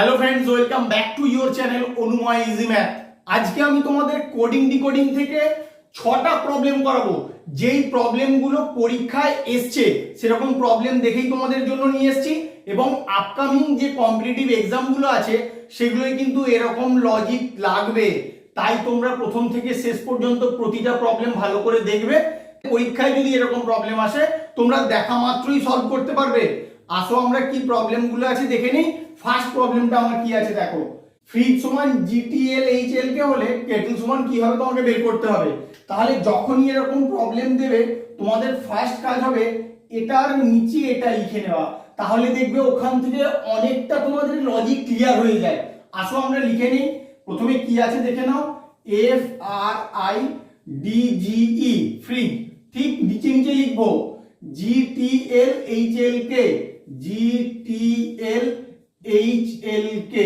Hello friends, welcome back to your channel Anumoy easy math. আজকে আমি তোমাদের কোডিং ডিকোডিং থেকে 6টা প্রবলেম করাবো। যেই প্রবলেমগুলো পরীক্ষায় এসছে সেরকম প্রবলেম দেখেই তোমাদের জন্য নিয়ে এসেছি, এবং আপকামিং যে কম্পিটিটিভ এক্সামগুলো আছে সেগুলোই কিন্তু এরকম লজিক লাগবে। তাই তোমরা প্রথম থেকে শেষ পর্যন্ত প্রতিটা প্রবলেম ভালো করে দেখবে। পরীক্ষায় যদি এরকম প্রবলেম আসে তোমরা দেখা মাত্রই সলভ করতে পারবে। আসো আমরা কি প্রবলেমগুলো আছে দেখে নিই। ফার্স্ট প্রবলেমটা আমার কি আছে দেখো, ফ্রিজ সমান জিটিএল এইচএল কে হলে কেটল সমান কি হবে তোমাকে বের করতে হবে। তাহলে যখনই এরকম প্রবলেম দেবে তোমাদের ফার্স্ট কাজ হবে এটার নিচে এটা লিখে নেওয়া। তাহলে দেখবে ওখান থেকে অনেকটা তোমাদের লজিক ক্লিয়ার হয়ে যায়। আসো আমরা লিখে নিই। প্রথমে কি আছে দেখে নাও, F R I DGE fridge, ঠিক নিচে নিচে লিখবো জিটিএল এইচএল কে, জিটিএল এইচএল কে।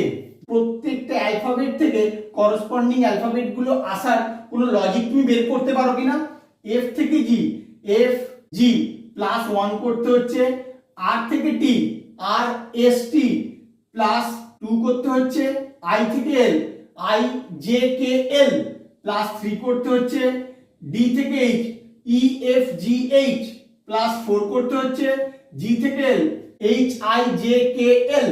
প্রত্যেকটা অ্যালফাবেট থেকে করসপন্ডিং অ্যালফাবেট গুলো আসার কোনো লজিক তুমি বের করতে পারো কিনা। এফ থেকে জি, এফ জি প্লাস 1 করতে হচ্ছে। আর থেকে টি, আর এস টি প্লাস 2 করতে হচ্ছে। আই থেকে L, I J K L plus 3 করতে হচ্ছে। ডি থেকে H, E F G H plus 4 করতে হচ্ছে। জি থেকে L, H I J K L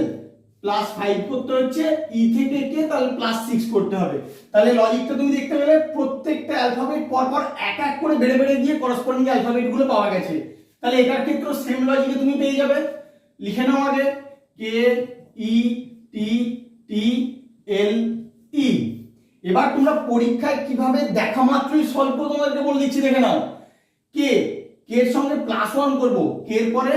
plus 5 করতে হচ্ছে। ই থেকে কে তাহলে প্লাস 6 করতে হবে। তাহলে লজিকটা তুমি দেখতে পেলে প্রত্যেকটা অ্যালফাবেট পরপর এক এক করে বেড়ে বেড়ে গিয়ে করসপন্ডিং অ্যালফাবেট গুলো পাওয়া গেছে। তাহলে এটার ক্ষেত্রে সেম লজিকে তুমি পেয়ে যাবে। লিখে নাও আগে কে ই টি টি এল ই। এবার তোমরা পরীক্ষায় কিভাবে দেখা মাত্রই সলভ করবো তোমাদেরকে বলে দিচ্ছি, দেখে নাও। কে এর সঙ্গে +1 করব, কে এর পরে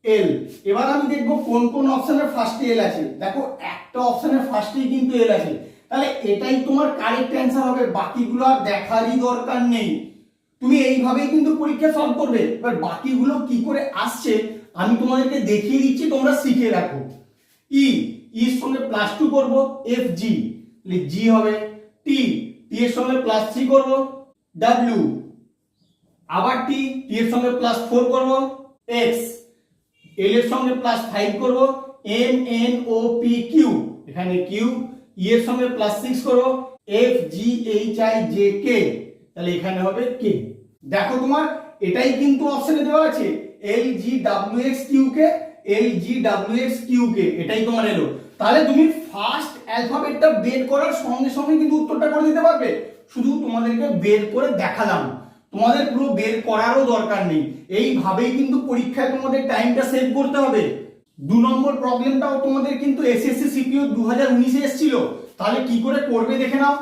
এল। এবার আমি দেখব কোন কোন অপশনের ফার্স্টে এল আছে। দেখো একটা অপশনের ফার্স্টেই কিন্তু এল আছে, তাহলে এটাই তোমার কারেক্ট অ্যান্সার হবে। বাকিগুলো আর দেখারই দরকার নেই, তুমি এইভাবেই কিন্তু পরীক্ষা সলভ করবে। এবার বাকিগুলো কি করে আসছে আমি তোমাদেরকে দেখিয়ে দিচ্ছি, তোমরা শিখে রাখো। ই এর সঙ্গে +2 করব, এফ জি জি হবে। টি এর সঙ্গে +3 করব, ডাব্লিউ। আবার টি এর সঙ্গে +4 করব, এক্স। এল এর সঙ্গে +5 করব, M N O P Q, এখানে কিউ। ই এর সঙ্গে +6 করব, F G H I J K, তাহলে এখানে হবে কে। দেখো তোমার এটাই কিন্তু অপশনে দেওয়া আছে, এল জি ডাব্লিউ এক্স কিউ কে, এল জি ডাব্লিউ এক্স কিউ কে, এটাই তোমার এলো। তাহলে তুমি ফার্স্ট অ্যালফাবেটটা বের করার সঙ্গে সঙ্গে কিন্তু উত্তরটা করে দিতে পারবে। শুধু তোমাদেরকে বের করে দেখালাম, তোমাদের পুরো বের করারও দরকার নেই। এইভাবেই কিন্তু পরীক্ষায় তোমাদের টাইমটা সেভ করতে হবে। 2 নম্বর প্রবলেমটাও তোমাদের কিন্তু এসএসসি সিপিও 2019 এ এসেছিল। তাহলে কি করে করবে দেখে নাও।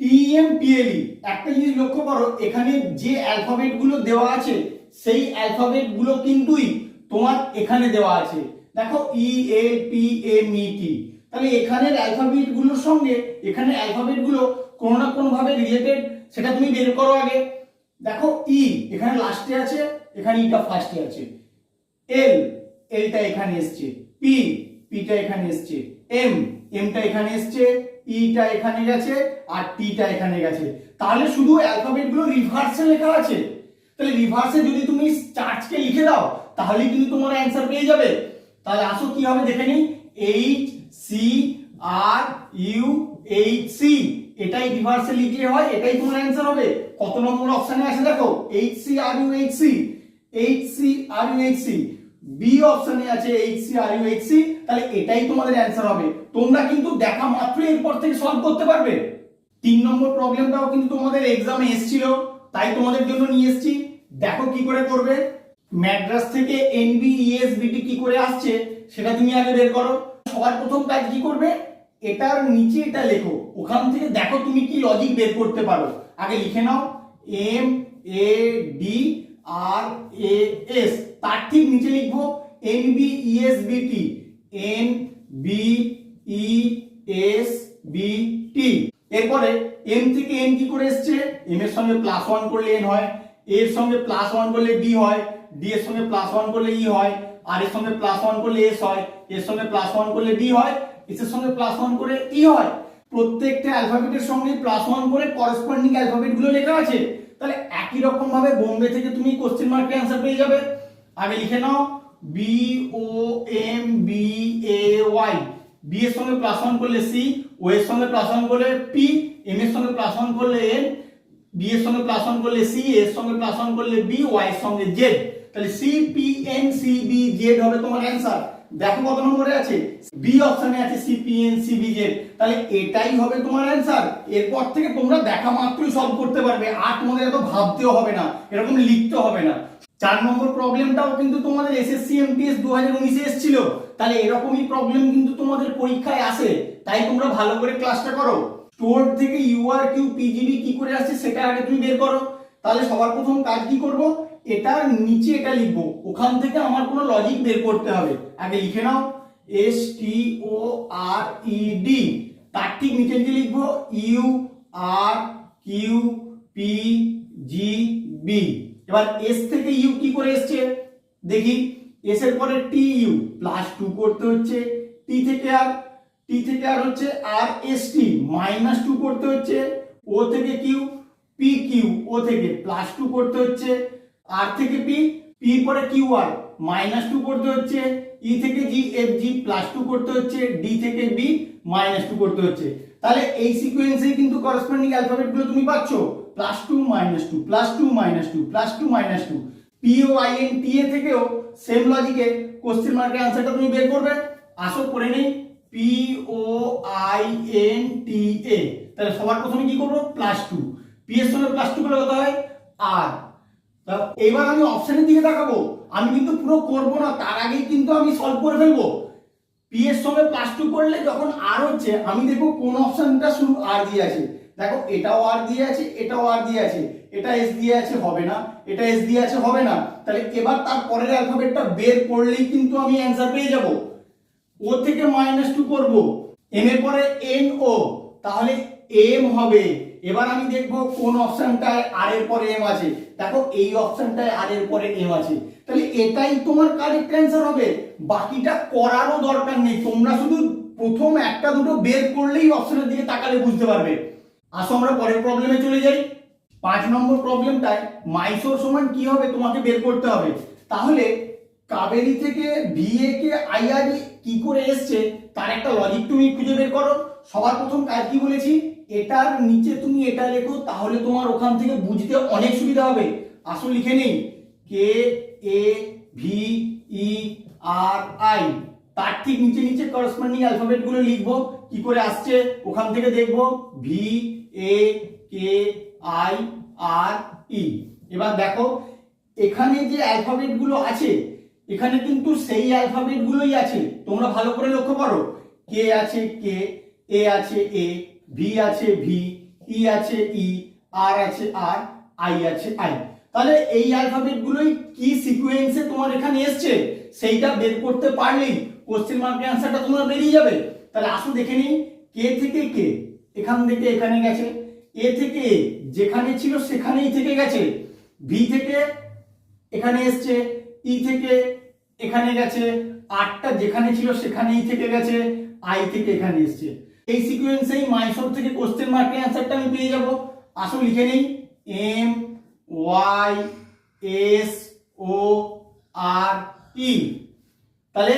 টিএমপিএলই, একটা জিনিস লক্ষ্য করো, এখানে যে অ্যালফাবেট গুলো দেওয়া আছে সেই অ্যালফাবেট গুলো কিন্তুই তোমার এখানে দেওয়া আছে। দেখো ই এল পি এম ই টি, তাহলে এখানের অ্যালফাবেট গুলোর সঙ্গে এখানের অ্যালফাবেট গুলো কোনো না কোনো ভাবে রিলেটেড, সেটা তুমি বের করো আগে। দেখো ই এখানে লাস্টে আছে, এখানে ইটা ফার্স্টে আছে। এল এলটা এখানে এসছে, পি পিটা এখানে এসছে, এম এমটা এখানে এসছে, ইটা এখানে গেছে, আর টিটা এখানে গেছে। তাহলে শুধু অ্যালফাবেট গুলো রিভার্সে লেখা আছে। তাহলে রিভার্সে যদি তুমি চার্জকে লিখে দাও তাহলে কিন্তু তোমার অ্যান্সার পেয়ে যাবে। তাহলে আসো কি হবে দেখে নিই। H C R U H C, এটাই রিভার্সে লিখলে হয়, এটাই তোমার অ্যান্সার হবে। কত নম্বর অপশনে আছে দেখো, H C R U H C, H C R U H C. B অপশনে আছে H C R U H C, তাহলে এটাই তোমাদের অ্যান্সার হবে। তোমরা কিন্তু দেখা মাত্রই এরপর থেকে সলভ করতে পারবে। 3 নম্বর প্রবলেমটাও কিন্তু তোমাদের এক্সামে এসেছিল, তাই তোমাদের জন্য নিয়ে এসেছি। দেখো কি করে করবে। ম্যাড্রাস থেকে এনবি ইএসবিটি কি করে আসছে সেটা তুমি আগে বের করো। সবার প্রথম কাজ কি করবে, এটার নিচে এটা লেখো, ওখান থেকে দেখো তুমি কি লজিক বের করতে পারো। আগে লিখে নাও M A D R A S, তার ঠিক নিচে লিখবো N B E S B T, N B E S B T. এরপরে এম থেকে এন কি করে এসছে, এম এর সঙ্গে +1 করলে এন হয়, এর সঙ্গে +1 করলে ডি হয়, ডি এর সঙ্গে +1 করলে ই হয়, আর এর সঙ্গে +1 করলে এস হয়, এর সঙ্গে +1 করলে বি হয়, এস এর সঙ্গে +1 করে ই হয়। প্রত্যেকটা অ্যালফাবেটের সঙ্গে +1 করে করসপন্ডিং অ্যালফাবেট গুলো লেখা আছে। তাহলে একই রকম ভাবে বোম্বে থেকে তুমি কোশ্চেন মার্কের অ্যান্সার পেয়ে যাবে। আগে লিখে নাও B O M B A Y, B এর সঙ্গে প্লাস ওয়ান করলে সি, ও এর সঙ্গে প্লাস ওয়ান করলে পি, এম এর সঙ্গে প্লাস ওয়ান করলে এন, বি এর সঙ্গে প্লাস ওয়ান করলে সি, এর সঙ্গে প্লাস ওয়ান করলে বি, ওয়াই এর সঙ্গে জেড। তাহলে C P N C B Z হবে তোমার অ্যান্সার। দেখো কত নম্বরে আছে, বি অপশনে আছে C P N C B Z. তাহলে এটাই হবে তোমার অ্যান্সার। এরপর থেকে তোমরা দেখা মাত্রই সলভ করতে পারবে, আর তোমাদের এত ভাবতেও হবে না, এরকম লিখতে হবে না। 4 নম্বর প্রবলেমটাও কিন্তু তোমাদের এসএসসি এমটিএস 2019 এ এসেছিল। তাহলে এরকমই প্রবলেম কিন্তু তোমাদের পরীক্ষায় আসে, তাই তোমরা ভালো করে ক্লাসটা করো। স্টোর থেকে ইউআরকিউ পিজিবি কি করে আসছে সেটা আগে তুমি বের করো। তাহলে সবার প্রথম কাজ কি করব, এটার নিচে এটা লিখবো, ওখান থেকে আমার কোনো লজিক বের করতে হবে। আগে লিখে নাও এস টি ও আর ই ডি, তার ঠিক নিচে কি লিখবো, U R Q P G B. এবার এস থেকে ইউ কি করে এসছে দেখি, এস এর পরে টি ইউ প্লাস 2 করতে হচ্ছে, টি থেকে আর হচ্ছে আর এস টি মাইনাস 2 করতে হচ্ছে, ও থেকে কিউ পি কিউ, ও থেকে প্লাস 2 করতে হচ্ছে, আর থেকে পি, পি পরে কিউ আর মাইনাস 2 করতে হচ্ছে, ই থেকে জি এফ জি প্লাস 2 করতে হচ্ছে, ডি থেকে বি মাইনাস 2 করতে হচ্ছে। তাহলে এই সিকোয়েন্সে কিন্তু করসপন্ডিং অ্যালফাবেট গুলো তুমি পাচ্ছো, plus 2 minus 2 plus 2 minus 2 plus 2 minus 2। P O I N T A থেকেও সেম লজিকে কোশ্চেন মার্কের আনসারটা তুমি বের করবে। আসো করে নেই, P O I N T A. তাহলে সবার প্রথমে কি করবো, প্লাস 2, পি এর সঙ্গে প্লাস 2 করলে কত হয় আর। এবার আমি অপশনের দিকে তাকাবো, আমি কিন্তু পুরো করবো না, তার আগেই কিন্তু আমি সলভ করে ফেলবো। পি এর সঙ্গে প্লাস 2 করলে যখন আর হচ্ছে, আমি দেখবো কোন অপশনটা শুরু আর দিয়ে আছে। দেখো এটাও আর দিয়ে আছে, এটাও আর দিয়ে আছে, এটা এস দিয়ে আছে হবে না, এটা এস দিয়ে আছে হবে না। তাহলে এবার তার পরের অ্যালফাবেটটা বের করলেই কিন্তু আমি অ্যান্সার পেয়ে যাব। ও থেকে মাইনাস 2 করবো, এম এর পরে এন ও, তাহলে এম হবে। এবার আমি দেখবো কোন অপশনটায় আর এর পরে এম আছে। দেখো এই অপশনটায় আর এর পরে এম আছে, তাহলে এটাই তোমার কারেক্ট অ্যান্সার হবে। বাকিটা করারও দরকার নেই, তোমরা শুধু প্রথম একটা দুটো বের করলেই অপশনের দিকে তাকালে বুঝতে পারবে। আসো আমরা পরের প্রবলেমে চলে যাই। 5 নম্বর প্রবলেমটায় মাইসোর সমান কি হবে তোমাকে বের করতে হবে। তাহলে কাবেরী থেকে ভিএ কে আইআর কি করে এসছে তার একটা লজিক তুমি খুঁজে বের করো। সবার প্রথম কাজ কি বলেছি, এটার নিচে তুমি এটা লেখো, তাহলে তোমার ওখান থেকে বুঝতে অনেক সুবিধা হবে। আসো লিখে নেই, কে A V E R I, তার ঠিক নিচে নিচে করসপন্ডিং অ্যালফাবেট গুলো লিখবো, কি করে আসছে ওখান থেকে দেখবো, ভি এ কে আই আর ই। এবার দেখো এখানে যে অ্যালফাবেট গুলো আছে, এখানে কিন্তু সেই অ্যালফাবেট গুলোই আছে, তোমরা ভালো করে লক্ষ্য করো। কে আছে কে, এ আছে এ, ভি আছে ভি, ই আছে ই, আর আছে আর, আই আছে আই। তাহলে এই অ্যালফাবেট গুলোই কি সিকোয়েন্সে তোমার এখানে এসছে সেইটা বের করতে পারলেই কোশ্চেন মার্কের অ্যান্সারটা তোমার বেরিয়ে যাবে। তাহলে আসো দেখে নিই, কে থেকে কে এখান থেকে এখানে গেছে, এ থেকে এ যেখানে ছিল সেখানেই থেকে গেছে, ভি থেকে এখানে এসছে, ই থেকে এখানে গেছে, আরটা যেখানে ছিল সেখানেই থেকে গেছে, আই থেকে এখানে এসছে। এই সিকোয়েন্সেই মাইসোর থেকে কোশ্চেন মার্কের অ্যান্সারটা আমি পেয়ে যাব। আসো লিখে নেই, এম ওয়াই এস ও আর ই। তাহলে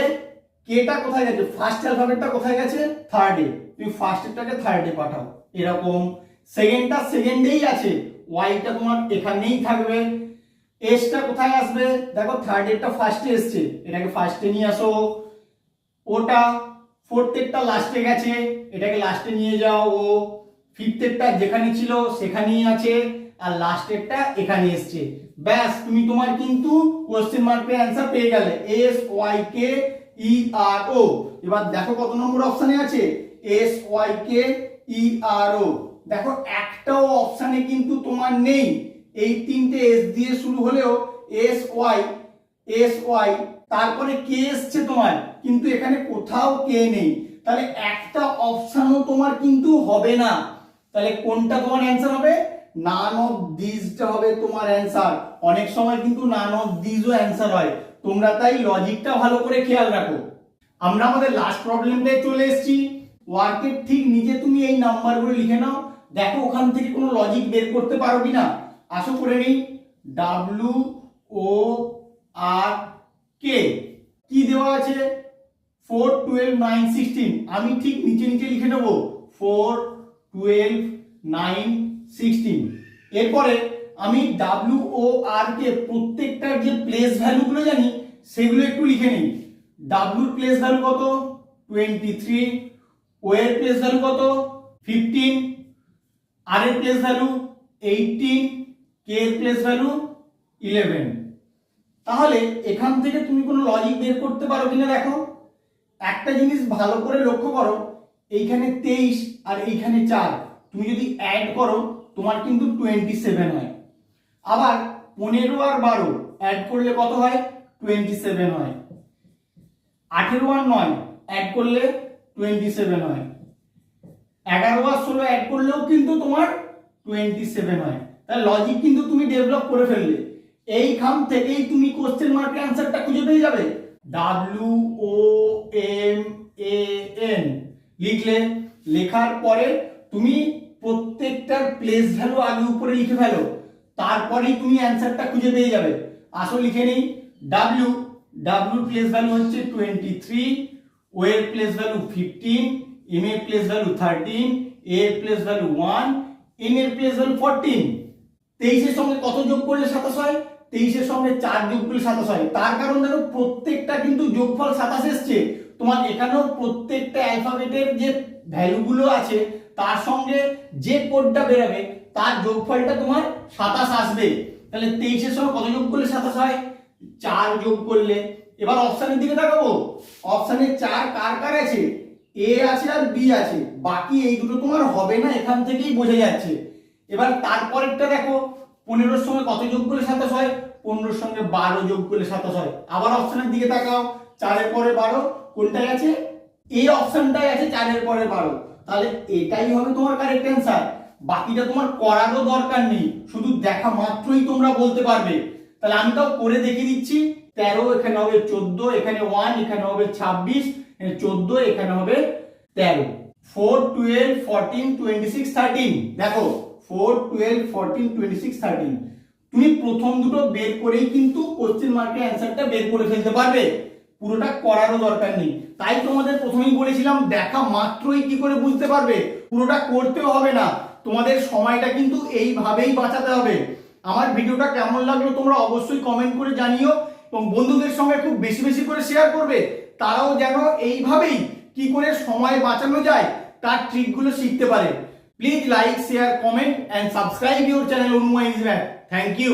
কেটা কোথায় গেছে, ফার্স্ট অ্যালফাবেটটা কোথায় গেছে, থার্ডে, তুমি ফার্স্টটাকে থার্ডে পাঠাও এরকম। সেকেন্ডটা সেকেন্ডেই আছে, ওয়াইটা তোমার এখানেই থাকবে। এসটা কোথায় আসবে, দেখো থার্ডেরটা ফার্স্টে এসছে, এটাকে ফার্স্টে নিয়ে আসো। ওটা ফোর্থেরটা লাস্টে গেছে, এটাকে লাস্টে নিয়ে যাও। ও ফিফথেরটা যেখানে ছিল সেখানেই আছে, আর লাস্টেরটা এখানে এসছে। ব্যাস তুমি তোমার কিন্তু কোশ্চেন মার্কের অ্যান্সার পেয়ে গেলে, এস ওয়াই কে ই আর ও। এবার দেখো কত নম্বর অপশনে আছে, এস ওয়াই কে ই আর ও। দেখো একটাও অপশনে কিন্তু তোমার নেই, এই তিনটে এস দিয়ে শুরু হলেও এস ওয়াই তারপরে কে এসছে তোমার, কিন্তু এখানে কোথাও কে নেই। তাহলে একটা অপশনও তোমার কিন্তু হবে না। তাহলে কোনটা তোমার অ্যান্সার হবে, নান অফ দিসটা হবে তোমার অ্যান্সার। অনেক সময় কিন্তু নান অফ দিসও অ্যান্সার হয়, তোমরা তাই লজিকটা ভালো করে খেয়াল রাখো। আমরা আমাদের লাস্ট প্রবলেমটায় চলে এসেছি। ওয়ার্কের ঠিক নিচে তুমি এই নাম্বারগুলো লিখে নাও, দেখো ওখান থেকে কোনো লজিক বের করতে পারো কিনা। আসো করে নেই, ডাব্লিউ ও আর কে কি দেওয়া আছে, 4 12 9 16 আমি ঠিক নিচে নিচে লিখে নেব 4 12 9 16। এরপরে আমি ডাব্লিউ ও আর কে প্রত্যেকটার যে প্লেস ভ্যালুগুলো জানি সেগুলো একটু লিখে নিই। ডাব্লিউর প্লেস ভ্যালু কত 23, ও এর প্লেস ভ্যালু কত 15, আর এর প্লেস ভ্যালু 18, কে এর প্লেস ভ্যালু 11। তাহলে এখান থেকে তুমি কোনো লজিক বের করতে পারো কিনা দেখো। একটা জিনিস ভালো করে লক্ষ্য করো, এইখানে 23 আর এইখানে 4 তুমি যদি অ্যাড করো তোমার কিন্তু 27 হয়। আবার 15 আর 12 অ্যাড করলে কত হয় 27 হয়। 18 আর 9 অ্যাড করলে 27 হয়। 11 আর 16 অ্যাড করলেও কিন্তু তোমার 27 হয়। তাহলে লজিক কিন্তু তুমি ডেভেলপ করে ফেললে। এইখান থেকেই তুমি কোশ্চেন মার্কের অ্যান্সারটা খুঁজে পেয়ে যাবে। W O M A N লিখলে, লেখার পরে তুমি প্রত্যেকটার প্লেস ভ্যালু আগে উপরে লিখে ফেলো, তারপরেই তুমি অ্যান্সারটা খুঁজে পেয়ে যাবে। আসলে লিখে নেই ডাব্লিউ, ডাব্লিউর প্লেস ভ্যালু হচ্ছে 23, ও এর প্লেস ভ্যালু 15, এম এর প্লেস ভ্যালু 13, এ এর প্লেস ভ্যালু 1, এন এর প্লেস ভ্যালু 14। 23 এর সঙ্গে কত যোগ করলে 27 হয়? 23 এর সঙ্গে 4 যোগ করলে 27 হয়। তার কারণ দেখো প্রত্যেকটা কিন্তু যোগফল 27 এসছে। তোমার এখানেও প্রত্যেকটা অ্যালফাবেটের যে ভ্যালুগুলো আছে তার সঙ্গে যে কোডটা বেরোবে তার যোগফলটা তোমার 27 আসবে। তাহলে 23 এর সঙ্গে কত যোগ করলে 27 হয়? 4 যোগ করলে। এবার অপশনের দিকে তাকাবো, অপশনে 4 কার কার আছে? এ আছে আর বি আছে, বাকি এই দুটো তোমার হবে না, এখান থেকেই বোঝা যাচ্ছে। এবার তারপরেরটা দেখো, 15 এর সঙ্গে কত যোগ করলে 27 হয়? 15 এর সঙ্গে 12 যোগ করলে 27 হয়। আবার অপশনের দিকে তাকাও, 4 এর পরে 12 কোনটাই আছে? এই অপশনটাই আছে 4 এর পরে 12। তাহলে এটাই হবে তোমার কারেক্ট অ্যান্সার। বাকিটা তোমার করারও দরকার নেই, শুধু দেখা মাত্রই তোমরা বলতে পারবে। তাহলে আমি তাও করে দেখিয়ে দিচ্ছি। 13, এখানে হবে 14, এখানে 1, এখানে হবে 26, 14, এখানে হবে 13। 4 12 14 26 13 দেখো 4 12 14 26 13 তুমি প্রথম দুটো বের করেই কিন্তু কোশ্চেন মার্কের অ্যান্সারটা বের করে ফেলতে পারবে, পুরোটা করারও দরকার নেই। তাই তোমাদের প্রথমেই বলেছিলাম দেখা মাত্রই কি করে বুঝতে পারবে, পুরোটা করতেও হবে না। তোমাদের সময়টা কিন্তু এইভাবেই বাঁচাতে হবে। আমার ভিডিওটা কেমন লাগলো তোমরা অবশ্যই কমেন্ট করে জানিও, এবং বন্ধুদের সঙ্গে খুব বেশি বেশি করে শেয়ার করবে, তারাও যেন এইভাবেই কি করে সময় বাঁচানো যায় তার ট্রিকগুলো শিখতে পারে। Please like, share, comment and subscribe your channel Onuma Is Math. Thank you.